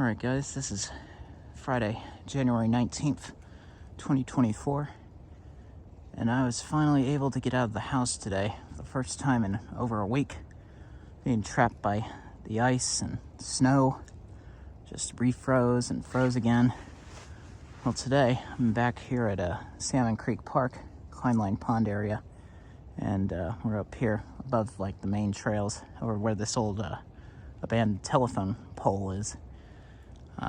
Alright guys, this is Friday, January 19th, 2024, and I was finally able to get out of the house today, for the first time in over a week, being trapped by the ice and snow, just refroze and froze again. Well, today I'm back here at Salmon Creek Park, Greenway pond area, and we're up here above like the main trails, over where this old abandoned telephone pole is.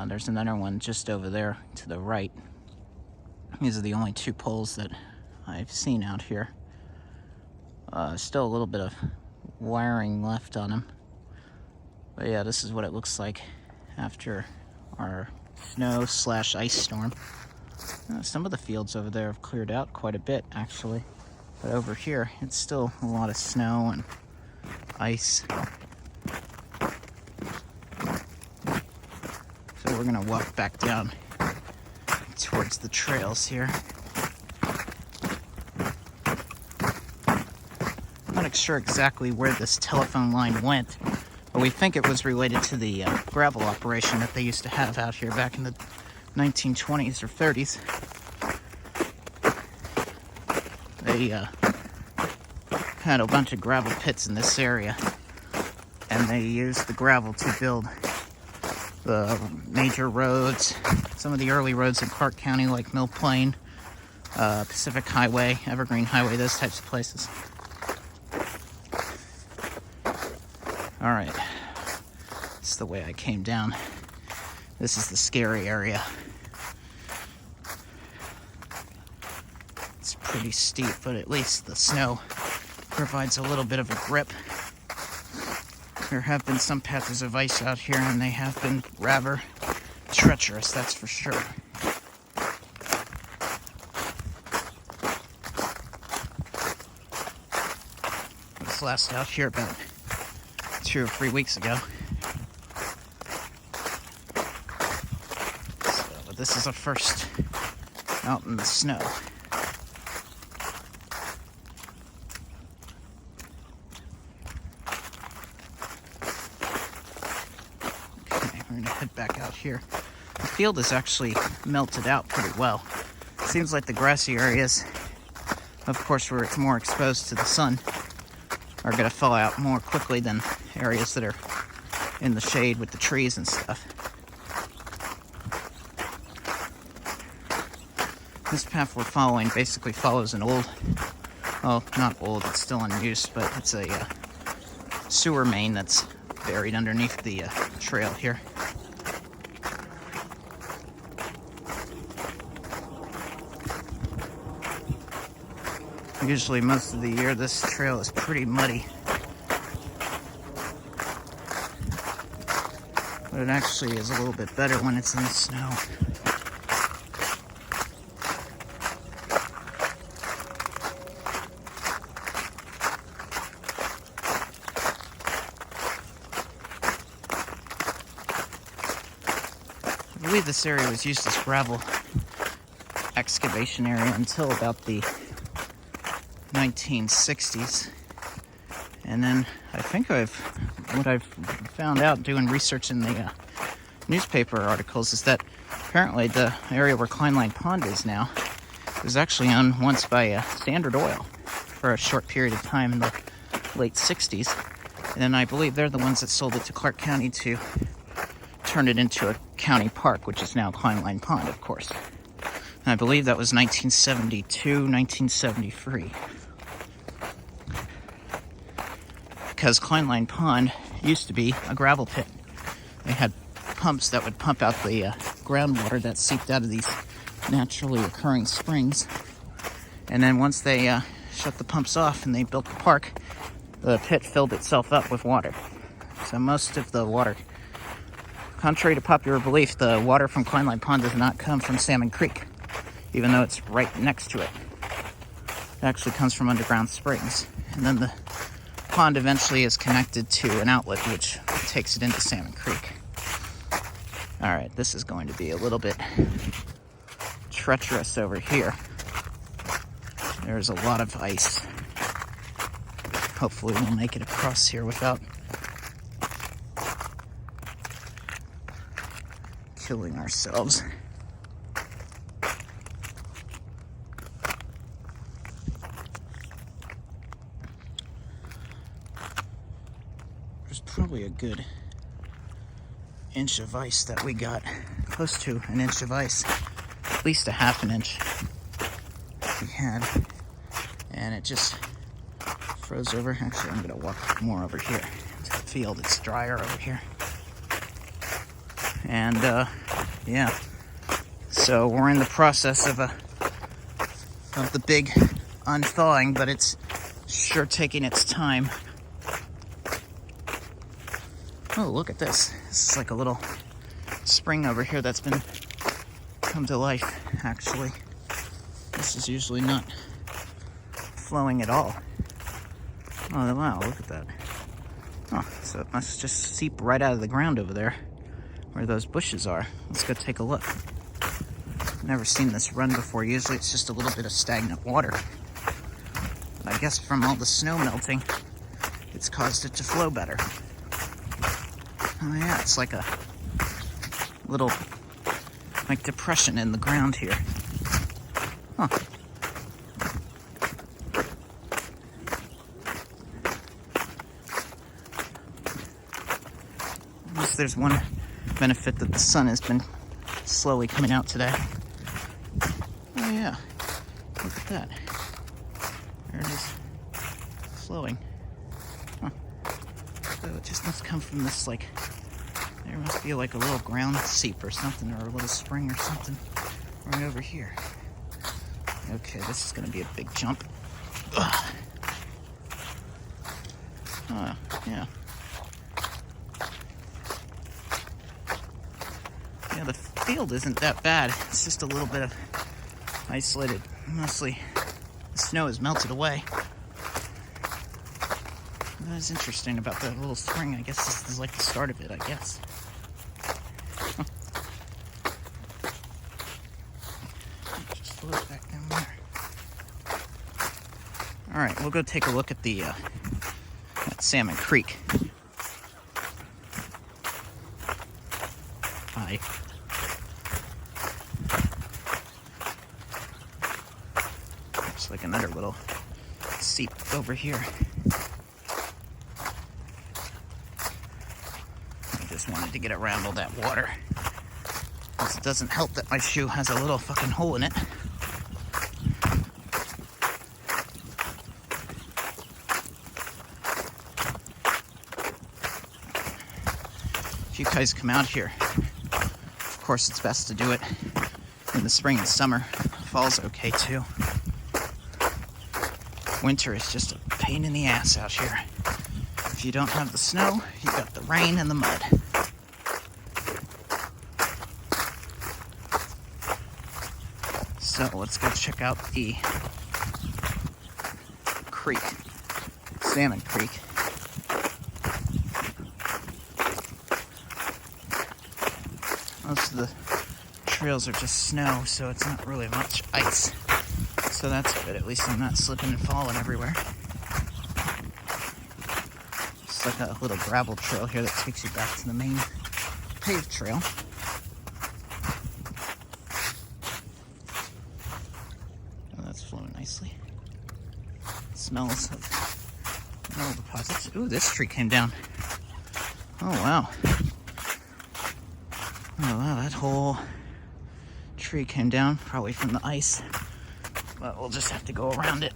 There's another one just over there to the right. These are the only two poles that I've seen out here. Still a little bit of wiring left on them. But yeah, this is what it looks like after our snow/ice storm. Some of the fields over there have cleared out quite a bit, actually. But over here, it's still a lot of snow and ice. So we're gonna walk back down towards the trails here. I'm not sure exactly where this telephone line went, but we think it was related to the gravel operation that they used to have out here back in the 1920s or 30s. They had a bunch of gravel pits in this area, and they used the gravel to build the major roads, some of the early roads in Clark County, like Mill Plain, Pacific Highway, Evergreen Highway, those types of places. All right, this is the way I came down. This is the scary area. It's pretty steep, but at least the snow provides a little bit of a grip. There have been some patches of ice out here, and they have been rather treacherous, that's for sure. I was last out here about 2 or 3 weeks ago. So this is a first out in the snow. We're gonna head back out here. The field is actually melted out pretty well. Seems like the grassy areas, of course, where it's more exposed to the sun, are gonna thaw out more quickly than areas that are in the shade with the trees and stuff. This path we're following basically follows an old, well, not old, it's still in use, but it's a sewer main that's buried underneath the trail here. Usually most of the year this trail is pretty muddy, but it actually is a little bit better when it's in the snow. I believe this area was used as gravel excavation area until about the 1960s, and then I think what I've found out doing research in the newspaper articles is that apparently the area where Greenway Pond is now was actually owned once by Standard Oil for a short period of time in the late 60s, and I believe they're the ones that sold it to Clark County to turn it into a county park, which is now Greenway Pond, of course. And I believe that was 1972, 1973. Because Greenway Pond used to be a gravel pit. They had pumps that would pump out the groundwater that seeped out of these naturally occurring springs. And then once they shut the pumps off and they built the park, the pit filled itself up with water. So most of the water, contrary to popular belief, the water from Greenway Pond does not come from Salmon Creek, even though it's right next to it. It actually comes from underground springs. And then the pond eventually is connected to an outlet which takes it into Salmon Creek. Alright, this is going to be a little bit treacherous over here. There's a lot of ice. Hopefully we'll make it across here without killing ourselves. There's probably a good inch of ice that we got, close to an inch of ice, at least a half an inch we had, and it just froze over. Actually, I'm gonna walk more over here to the field. It's drier over here. And yeah, so we're in the process of the big unthawing, but it's sure taking its time. Oh, look at this. This is like a little spring over here that's been come to life, actually. This is usually not flowing at all. Oh, wow, look at that. Oh, so it must just seep right out of the ground over there where those bushes are. Let's go take a look. Never seen this run before. Usually it's just a little bit of stagnant water. But I guess from all the snow melting, it's caused it to flow better. Oh yeah, it's like a little, like, depression in the ground here. Huh. At least there's one benefit that the sun has been slowly coming out today. Oh yeah, look at that. There it is, flowing. Huh. So it just must come from this, like, there must be like a little ground seep or something, or a little spring or something right over here. Okay, this is gonna be a big jump. Ugh. Oh, yeah. Yeah, the field isn't that bad. It's just a little bit of isolated. Mostly the snow has melted away. That is interesting about that little spring. I guess this is like the start of it, I guess. Huh. Just float back down there. Alright, we'll go take a look at the at Salmon Creek. Hi. Looks like another little seep over here. I just wanted to get around all that water. Because it doesn't help that my shoe has a little fucking hole in it. If you guys come out here, of course it's best to do it in the spring and summer. Fall's okay too. Winter is just a pain in the ass out here. If you don't have the snow, you got the rain and the mud. So let's go check out the creek, Salmon Creek. Most of the trails are just snow, so it's not really much ice. So that's good. At least I'm not slipping and falling everywhere. It's like a little gravel trail here that takes you back to the main paved trail. Oh, that's flowing nicely. It smells of mineral deposits. Ooh, this tree came down. Oh, wow. Oh, wow, that whole tree came down, probably from the ice. But we'll just have to go around it.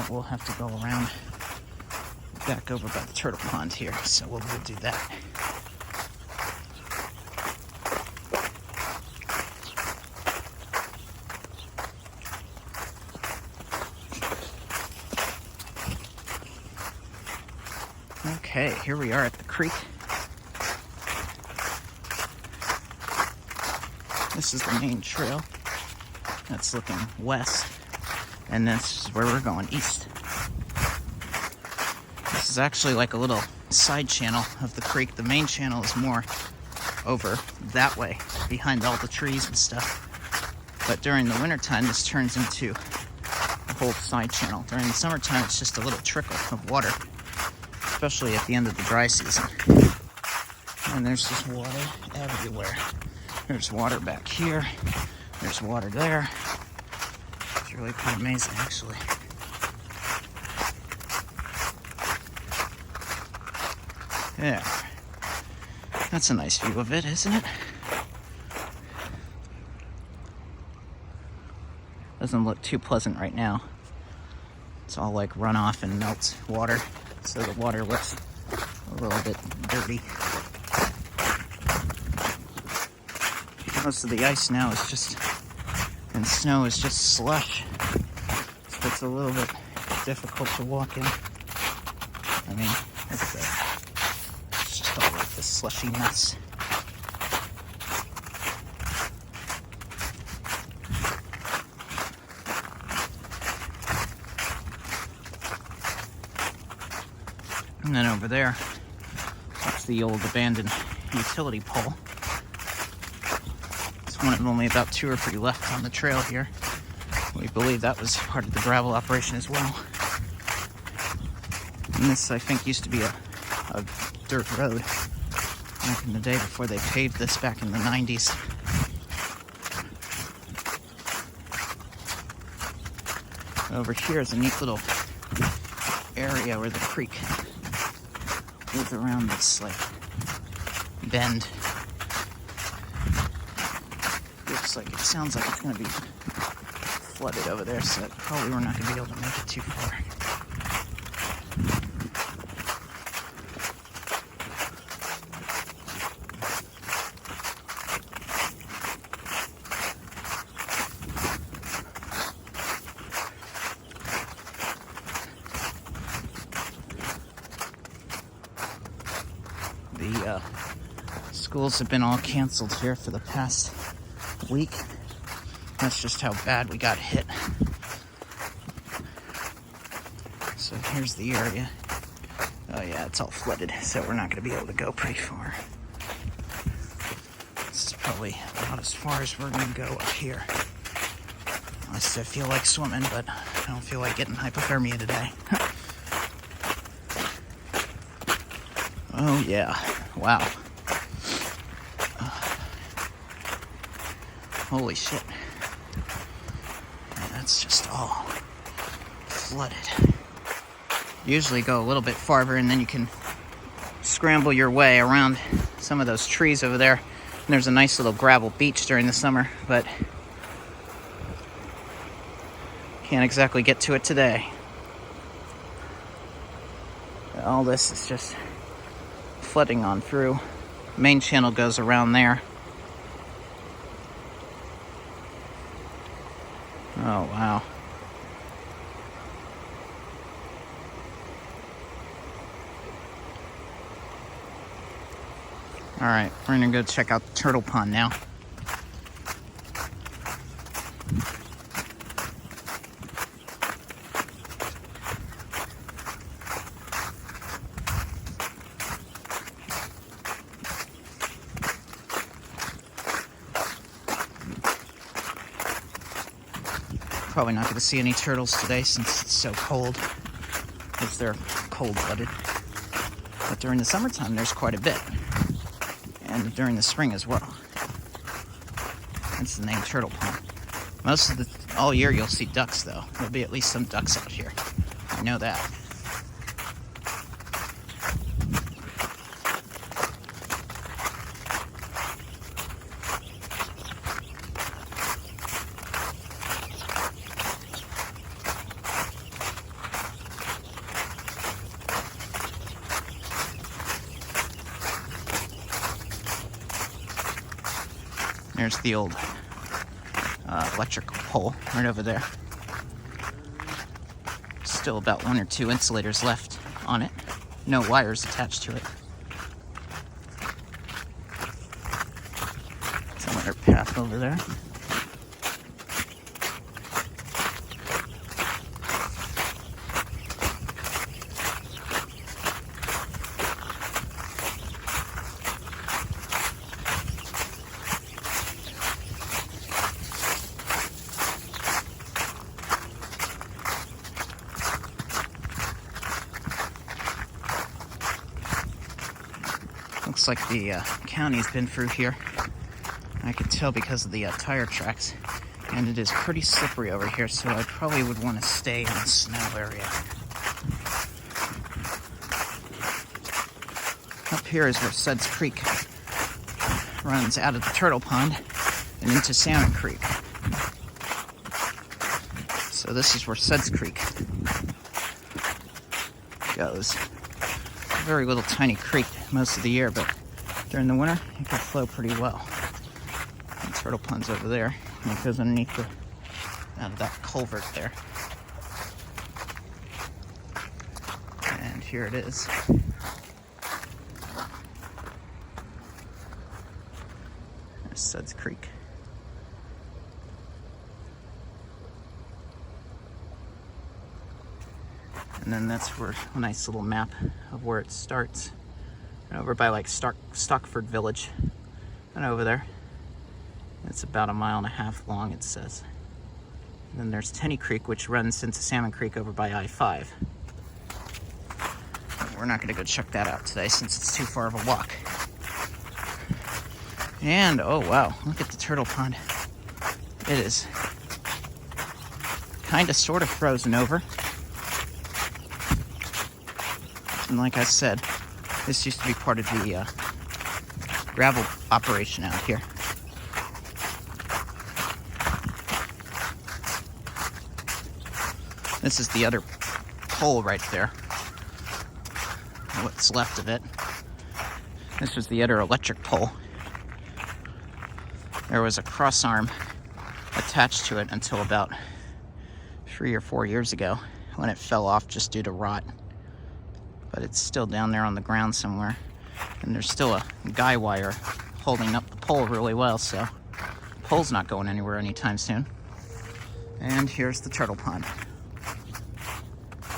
We'll have to go around back over by the turtle pond here, so we'll do that. Okay, here we are at the creek. This is the main trail that's looking west, and this is where we're going, east. This is actually like a little side channel of the creek. The main channel is more over that way, behind all the trees and stuff. But during the wintertime, this turns into a whole side channel. During the summertime, it's just a little trickle of water, especially at the end of the dry season. And there's just water everywhere. There's water back here. There's water there. It's really quite amazing, actually. There. That's a nice view of it, isn't it? Doesn't look too pleasant right now. It's all like runoff and melts water, so the water looks a little bit dirty. Most of the ice now is just, and snow is just slush, so it's a little bit difficult to walk in. I mean, look at that. It's just all like this slushy mess. And then over there, that's the old abandoned utility pole. It's one of only about 2 or 3 left on the trail here. We believe that was part of the gravel operation as well. And this, I think, used to be a dirt road back in the day before they paved this back in the 90s. Over here is a neat little area where the creek goes around this like bend. Looks like, it sounds like it's going to be flooded over there, so probably we're not going to be able to make it too far. The schools have been all canceled here for the past week. That's just how bad we got hit. So here's the area. Oh yeah, it's all flooded, so we're not going to be able to go pretty far. This is probably about as far as we're going to go up here. I still feel like swimming, but I don't feel like getting hypothermia today. Oh yeah, wow. Holy shit. Yeah, that's just all flooded. Usually go a little bit farther and then you can scramble your way around some of those trees over there. And there's a nice little gravel beach during the summer, but can't exactly get to it today. All this is just flooding on through. Main channel goes around there. Oh, wow. All right, we're gonna go check out the turtle pond now. Probably not going to see any turtles today since it's so cold, because they're cold-blooded. But during the summertime, there's quite a bit. And during the spring as well. That's the name Turtle Pond. Most of all year you'll see ducks though. There'll be at least some ducks out here. I know that. There's the old electrical pole right over there. Still about 1 or 2 insulators left on it. No wires attached to it. Some other path over there. like the county's been through here. I could tell because of the tire tracks. And it is pretty slippery over here, so I probably would want to stay in the snow area. Up here is where Suds Creek runs out of the turtle pond and into Salmon Creek. So this is where Suds Creek goes. A very little tiny creek most of the year, but during the winter it can flow pretty well. The turtle pond's over there, and it goes underneath out of that culvert there. And here it is. There's Suds Creek. And then that's where a nice little map of where it starts. And over by like Stockford Village. And over there. It's about 1.5 miles long, it says. And then there's Tenny Creek, which runs into Salmon Creek over by I-5. We're not going to go check that out today since it's too far of a walk. And, oh wow, look at the turtle pond. It is kind of sort of frozen over. And like I said, this used to be part of the gravel operation out here. This is the other pole right there. What's left of it. This was the other electric pole. There was a cross arm attached to it until about 3 or 4 years ago when it fell off just due to rot. But it's still down there on the ground somewhere. And there's still a guy wire holding up the pole really well, so the pole's not going anywhere anytime soon. And here's the turtle pond.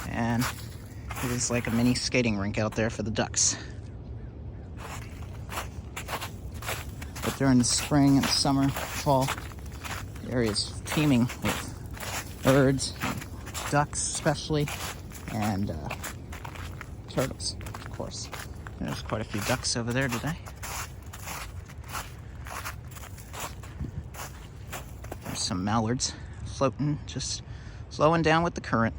And it is like a mini skating rink out there for the ducks. But during the spring and summer, fall, the area is teeming with birds, ducks especially, and turtles, of course. There's quite a few ducks over there today. There's some mallards floating, just slowing down with the current.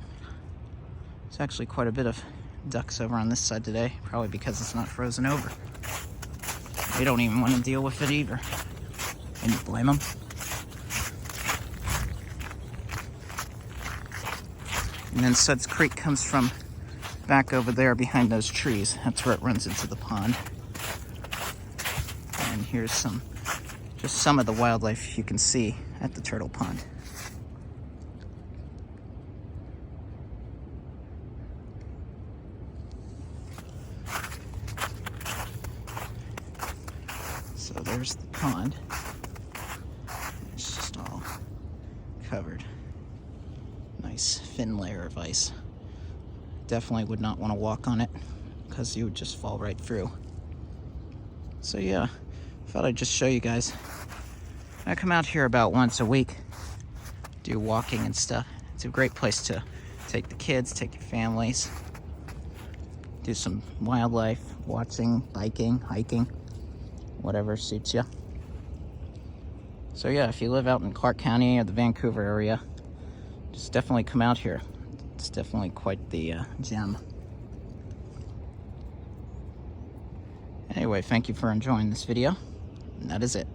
There's actually quite a bit of ducks over on this side today, probably because it's not frozen over. They don't even want to deal with it either. Can you blame them? And then Suds Creek comes from back over there behind those trees. That's where it runs into the pond. And here's just some of the wildlife you can see at the turtle pond. So there's the pond. It's just all covered. Nice thin layer of ice. Definitely would not want to walk on it because you would just fall right through. So yeah, thought I'd just show you guys. I come out here about once a week, do walking and stuff. It's a great place to take the kids, take your families, do some wildlife watching, biking, hiking, whatever suits you. So yeah, if you live out in Clark County or the Vancouver area, just definitely come out here. It's definitely quite the gem. Anyway, thank you for enjoying this video, and that is it.